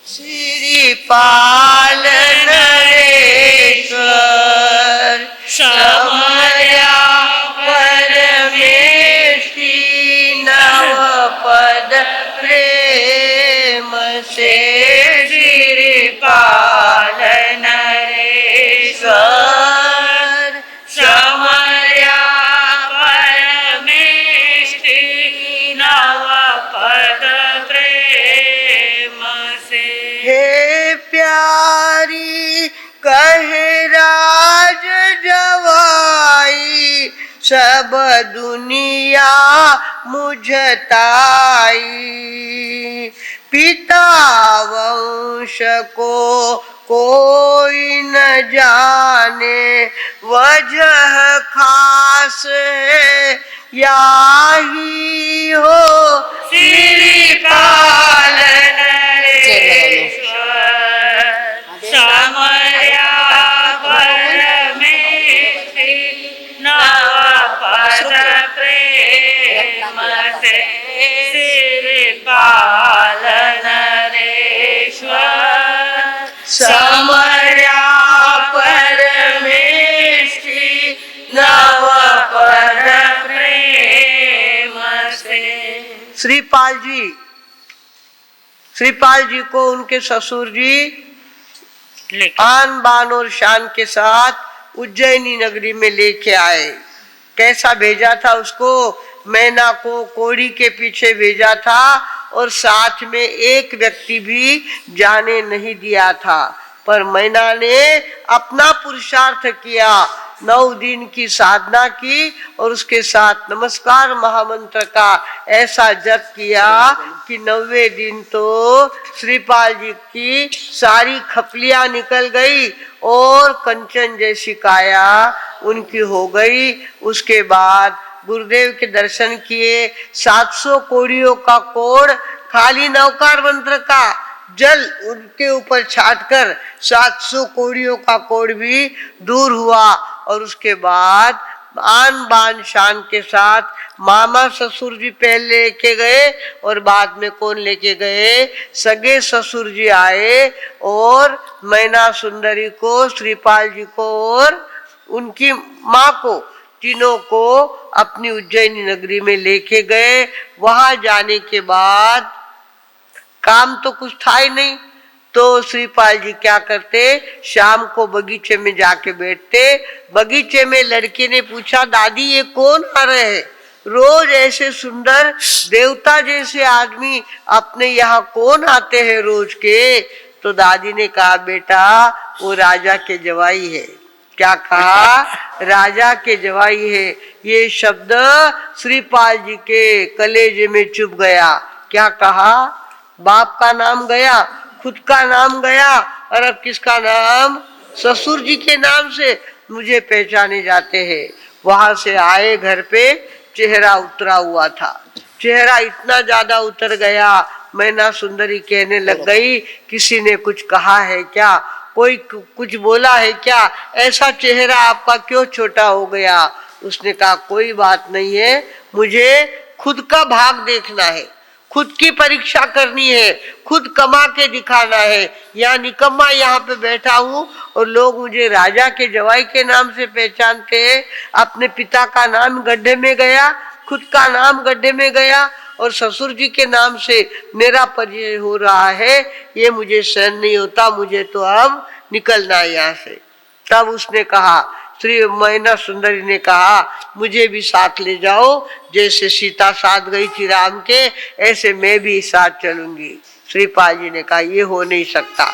श्रीपाल नरेश्वर समर्या परमेष्टि नवपद प्रेम से श्रीपाल नरेश्वर समर्या परमेष्टि नवपद प्रेम से। हे प्यारी कहे राज जवाई सब दुनिया मुझताई पिता वंश को कोई न जाने वजह खास है याही हो श्रीपाल नरेश्वर समर्या परमेष्टि नवपद प्रेम से श्रीपाल नरेश्वर समर्या परमेष्टि नवपद प्रेम से। श्रीपाल जी को उनके ससुर जी आन बान और शान के साथ उज्जैनी नगरी में लेके आए। कैसा भेजा था उसको? मैना को कोड़ी के पीछे भेजा था और साथ में एक व्यक्ति भी जाने नहीं दिया था। पर मैना ने अपना पुरुषार्थ किया, 9 दिन की साधना की और उसके साथ नमस्कार महामंत्र का ऐसा जप किया कि 9वें दिन तो श्रीपाल जी की सारी खपलियां निकल गई और कंचन जैसी काया उनकी हो गई। उसके बाद गुरुदेव के दर्शन किए। 700 कोड़ियों का कोड़ खाली नवकार मंत्र का जल उनके ऊपर छाटकर 700 कोड़ियों का कोड़ भी दूर हुआ। और उसके बाद आन बान शान के साथ मामा ससुर जी पहले लेके गए और बाद में कौन लेके गए? सगे ससुर जी आए और मैना सुंदरी को, श्रीपाल जी को और उनकी माँ को, तीनों को अपनी उज्जैनी नगरी में लेके गए। वहां जाने के बाद काम तो कुछ था ही नहीं, तो श्रीपाल जी क्या करते? शाम को बगीचे में जाके बैठते। बगीचे में लड़के ने पूछा, दादी ये कौन आ रहे हैं? रोज ऐसे सुंदर देवता जैसे आदमी अपने यहाँ कौन आते हैं रोज के? तो दादी ने कहा, बेटा वो राजा के जवाई है। क्या कहा? राजा के जवाई है। ये शब्द श्रीपाल जी के कलेजे में चुभ गया। क्या कहा? बाप का नाम गया, खुद का नाम गया और अब किसका नाम? ससुर जी के नाम से मुझे पहचाने जाते हैं। वहां से आए घर पे, चेहरा उतरा हुआ था। चेहरा इतना ज्यादा उतर गया, मैना सुंदरी कहने लग गई, किसी ने कुछ कहा है क्या? कोई कुछ बोला है क्या? ऐसा चेहरा आपका क्यों छोटा हो गया? उसने कहा, कोई बात नहीं है, मुझे खुद का भाग देखना है, खुद की परीक्षा करनी है, खुद कमा के दिखाना है। यहाँ निकम्मा यहाँ पे बैठा हूँ और लोग मुझे राजा के जवाई के नाम से पहचानते हैं। अपने पिता का नाम गड्ढे में गया, खुद का नाम गड्ढे में गया और ससुर जी के नाम से मेरा परिचय हो रहा है। ये मुझे सहन नहीं होता, मुझे तो अब निकलना है यहाँ से। तब उसने कहा, श्री मैना सुंदरी ने कहा, मुझे भी साथ ले जाओ, जैसे सीता साथ गई थी राम के, ऐसे मैं भी साथ चलूंगी। श्रीपाल जी ने कहा, ये हो नहीं सकता,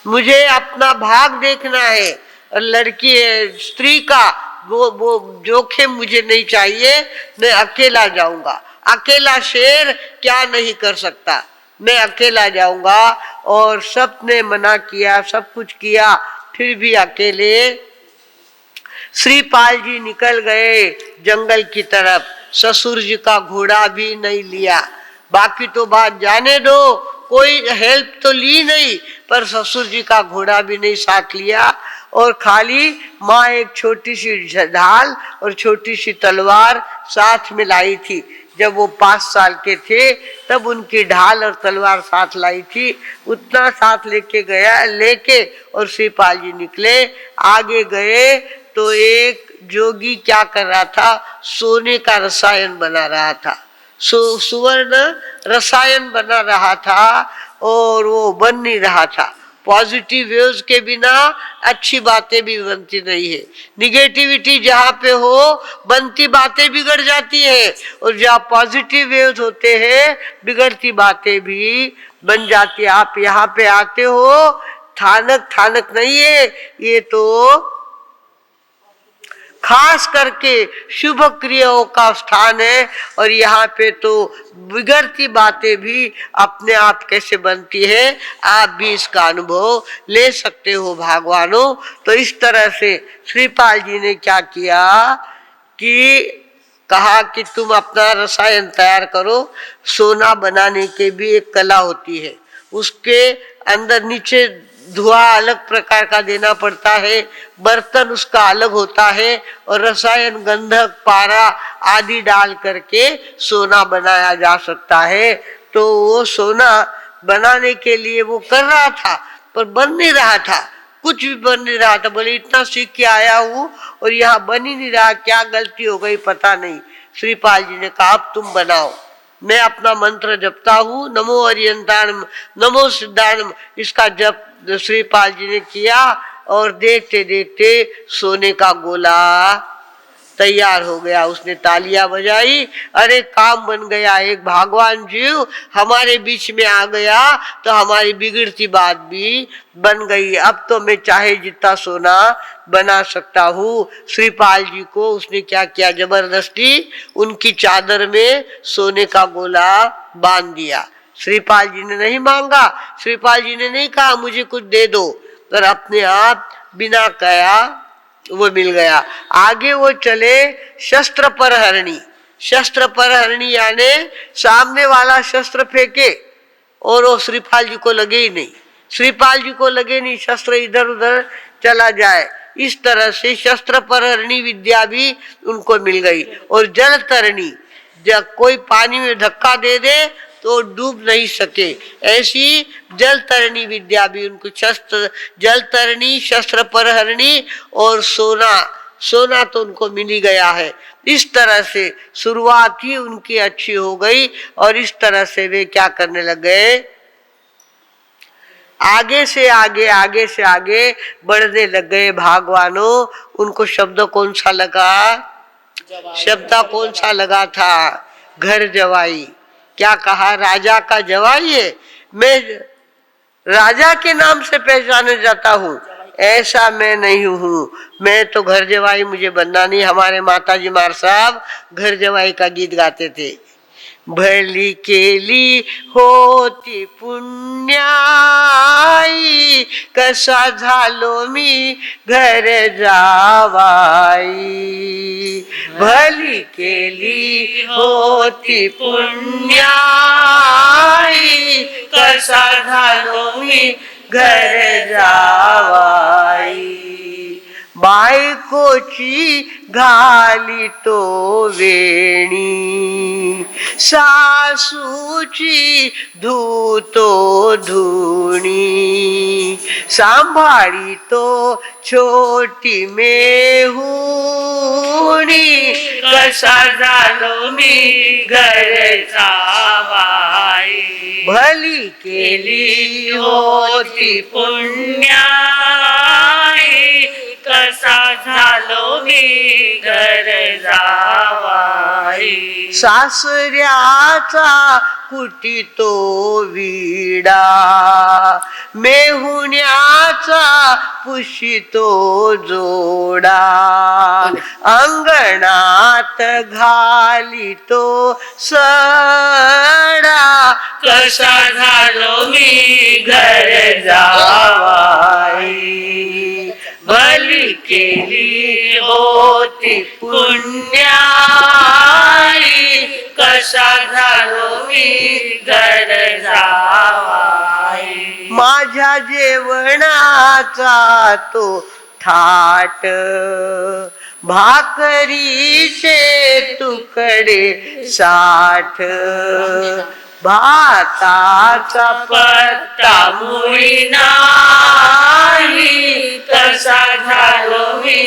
मुझे अपना भाग देखना है और लड़की स्त्री का वो जोखिम मुझे नहीं चाहिए। मैं अकेला जाऊंगा, अकेला शेर क्या नहीं कर सकता, मैं अकेला जाऊंगा। और सबने मना किया, सब कुछ किया, फिर भी अकेले श्रीपाल जी निकल गए जंगल की तरफ। ससुर जी का घोड़ा भी नहीं लिया। बाकी तो बात जाने दो, कोई हेल्प तो ली नहीं, पर ससुर जी का घोड़ा भी नहीं साथ लिया। और खाली माँ एक छोटी सी ढाल और छोटी सी तलवार साथ में लाई थी जब वो 5 साल के थे तब उनकी ढाल और तलवार साथ लाई थी, उतना साथ लेके और श्रीपाल जी निकले। आगे गए तो एक जोगी क्या कर रहा था, सोने का रसायन बना रहा था, सुवर्ण रसायन बना रहा था और वो बन नहीं रहा था। पॉजिटिव वेव्स के बिना अच्छी बातें भी बनती नहीं है। निगेटिविटी जहाँ पे हो बनती बातें बिगड़ जाती है, और जहाँ पॉजिटिव वेव्स होते हैं बिगड़ती बातें भी बन जाती है। आप यहाँ पे आते हो, थानक थानक नहीं है ये, तो खास करके शुभ क्रियाओं का स्थान है। और यहाँ पे तो बिगड़ती बातें भी अपने आप कैसे बनती है, आप भी इसका अनुभव ले सकते हो भगवानों। तो इस तरह से श्रीपाल जी ने क्या किया कि कहा कि तुम अपना रसायन तैयार करो। सोना बनाने की भी एक कला होती है, उसके अंदर नीचे धुआं अलग प्रकार का देना पड़ता है, बर्तन उसका अलग होता है, और रसायन गंधक पारा आदि डाल करके सोना बनाया जा सकता है। तो वो सोना बनाने के लिए वो कर रहा था पर बन नहीं रहा था, कुछ भी बन नहीं रहा था। बोले इतना सीख के आया हूँ और यहाँ बन ही नहीं रहा, क्या गलती हो गई पता नहीं। श्रीपाल जी ने कहा अब तुम बनाओ, मैं अपना मंत्र जपता हूँ, नमो अरियंताणम नमो सिद्धाणम, इसका जप श्रीपाल जी ने किया और देखते देखते सोने का गोला तैयार हो गया। उसने तालियां बजाई, अरे काम बन गया, एक भगवान जीव हमारे बीच में आ गया तो हमारी बिगड़ती बात भी बन गई। अब तो मैं चाहे जितना सोना बना सकता हूँ। श्रीपाल जी को उसने क्या किया, जबरदस्ती उनकी चादर में सोने का गोला बांध दिया। श्रीपाल जी ने नहीं मांगा, श्रीपाल जी ने नहीं कहा मुझे कुछ दे दो, पर अपने आप बिना कहा वो मिल गया। आगे वो चले शस्त्र पर हरणी। शस्त्र पर हरणी यानी सामने वाला शस्त्र फेंके और वो श्रीपाल जी को लगे ही नहीं, श्रीपाल जी को लगे नहीं, शस्त्र इधर उधर चला जाए। इस तरह से शस्त्र पर हरणी विद्या भी उनको मिल गई। और जल तरणी, जब कोई पानी में धक्का दे दे तो डूब नहीं सके, ऐसी जल तरणी विद्या भी उनको, शस्त्र जल तरणी, शस्त्र परहरणी और सोना, सोना तो उनको मिल ही गया है। इस तरह से शुरुआत ही उनकी अच्छी हो गई और इस तरह से वे क्या करने लग गए, आगे से आगे बढ़ने लग गए। भगवानों उनको शब्द कौन सा लगा, शब्द कौन सा लगा था, घर जवाई। क्या कहा, राजा का जवाई है, मैं राजा के नाम से पहचाने जाता हूँ, ऐसा मैं नहीं हूँ, मैं तो घर जवाई मुझे बनना नहीं। हमारे माताजी मार साहब घर जवाई का गीत गाते थे, भली केली होती पुण्याई, कसा झालो मी घर जावाई, भली केली होती पुण्याई, कसा झालो मी घर जावाई, बायकोची घाली तो वेणी, सासूची धूतो धुणी, सांभाळी तो छोटी मेहुणी, कसा झालो मी घर जावाई, भली केली होती पुण्याई, कसा झालो मी घर जावाई, सासऱ्याचा कुटी तो विडा, मेहुण्याचा पुशितो जोडा, अंगणात घाली तो सडा, कसा झालो मी घर जावाई, भली केली होती पुण्याई, कसा झालो मी घर जावाई, माझ्या जेवणाचा तो थाट, भाकरी से तुकडे 60, भाताचा पत्ता मुळी नाही, कसा झालो मी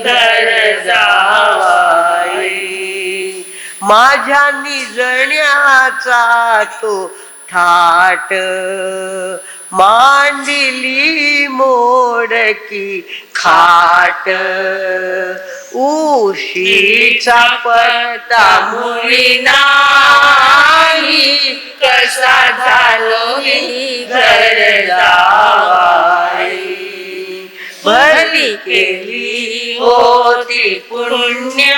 घर जावाई. माझ्या निजण्याचा तो थाट, मांडली मोडकी खाट. उशीचा पत्ता मुळी नाही, कसा झालो मी घर जावाई. भली केली होती पुण्याई,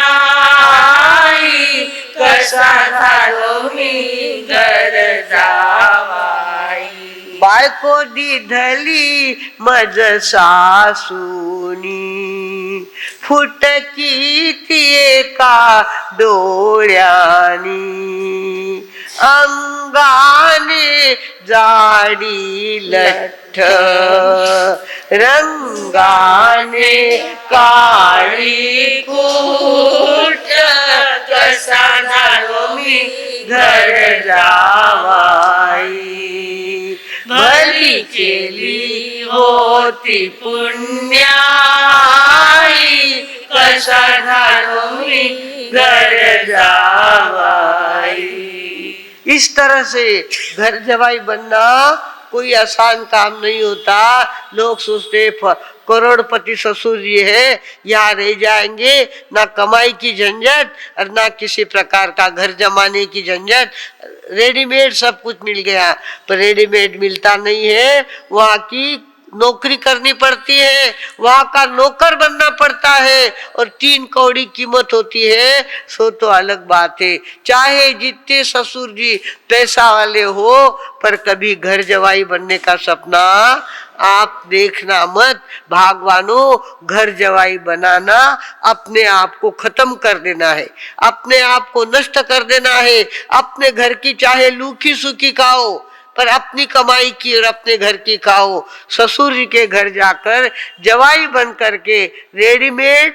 कसा झालो मी घर जावाई. बायको दिधली मज सासूनी, फुटकी ती एका डोळ्यानी. अंगाने जाडी लठ्ठ, रंगाने काळी कूट. कसा झालो मी घर जावाई. भली केली होती पुण्याई, कसा झालो मी घर जावाई. इस तरह से घर जवाई बनना कोई आसान काम नहीं होता. लोग सोचते करोड़पति ससुर जी है, यहाँ रह जाएंगे, ना कमाई की झंझट और ना किसी प्रकार का घर जमाने की झंझट. रेडीमेड सब कुछ मिल गया, पर रेडीमेड मिलता नहीं है. वहाँ की नौकरी करनी पड़ती है, वहाँ का नौकर बनना पड़ता है, और 3 कौड़ी कीमत होती है. सो तो अलग बात है. चाहे जितने ससुर जी पैसा वाले हो, पर कभी घर जवाई बनने का सपना आप देखना मत. भागवानों, घर जवाई बनाना अपने आप को खत्म कर देना है, अपने आप को नष्ट कर देना है. अपने घर की चाहे लूखी सूखी खाओ, पर अपनी कमाई की और अपने घर की खाओ. ससुर जी के घर जाकर जवाई बन करके रेडीमेड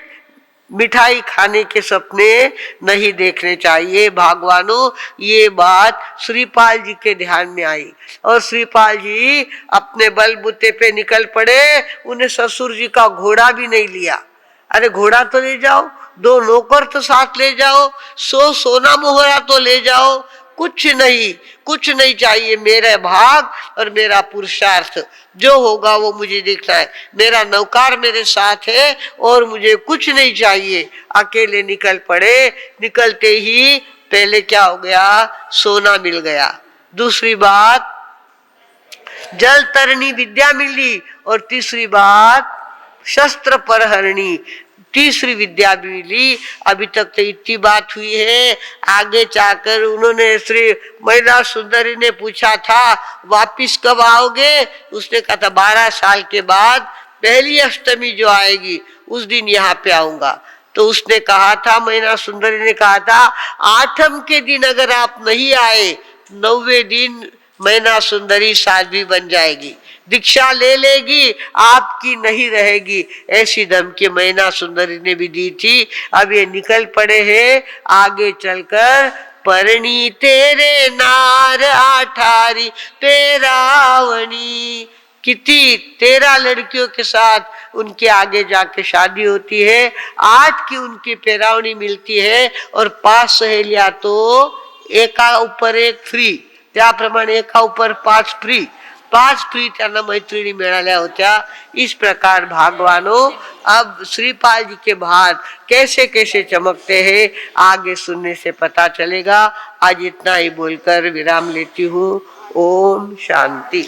मिठाई खाने के सपने नहीं देखने चाहिए. भागवानों, ये बात श्रीपाल जी के ध्यान में आई, और श्रीपाल जी अपने बलबूते पे निकल पड़े. उन्हें ससुर जी का घोड़ा भी नहीं लिया. अरे घोड़ा तो ले जाओ, 2 नौकर तो साथ ले जाओ, 100 सोना मोहरा तो ले जाओ. कुछ नहीं चाहिए. मेरा भाग और मेरा पुरुषार्थ जो होगा वो मुझे देखना है. मेरा नौकर मेरे साथ है और मुझे कुछ नहीं चाहिए. अकेले निकल पड़े. निकलते ही पहले क्या हो गया, सोना मिल गया. दूसरी बात जल तरनी विद्या मिली, और तीसरी बात शस्त्र परहरणी, तीसरी विद्या भी मिली. अभी तक तो इतनी बात हुई है. आगे जाकर उन्होंने श्री महिला सुंदरी ने पूछा था वापिस कब आओगे. उसने कहा था 12 साल के बाद पहली अष्टमी जो आएगी उस दिन यहाँ पे आऊंगा. तो उसने कहा था, महिला सुंदरी ने कहा था, 8वें के दिन अगर आप नहीं आए, 9वें दिन महिला सुंदरी साध्वी बन जाएगी, दीक्षा ले लेगी, आपकी नहीं रहेगी. ऐसी धमकी महिला सुंदरी ने भी दी थी. अब ये निकल पड़े हैं आगे चलकर. परणी तेरे नार 18 पेरावणी. कितनी 13 लड़कियों के साथ उनके आगे जाके शादी होती है. 8 की उनकी पेरावणी मिलती है, और 5 सहेलियां तो एका ऊपर एक फ्री, त्याप्रमाणे एका ऊपर 5 फ्री. 5 फ्री त्यांना मैत्रिणी मिळाल्या होत्या. इस प्रकार भागवानों, अब श्रीपाल जी के भात कैसे कैसे चमकते हैं आगे सुनने से पता चलेगा. आज इतना ही बोलकर विराम लेती हूँ. ओम शांति.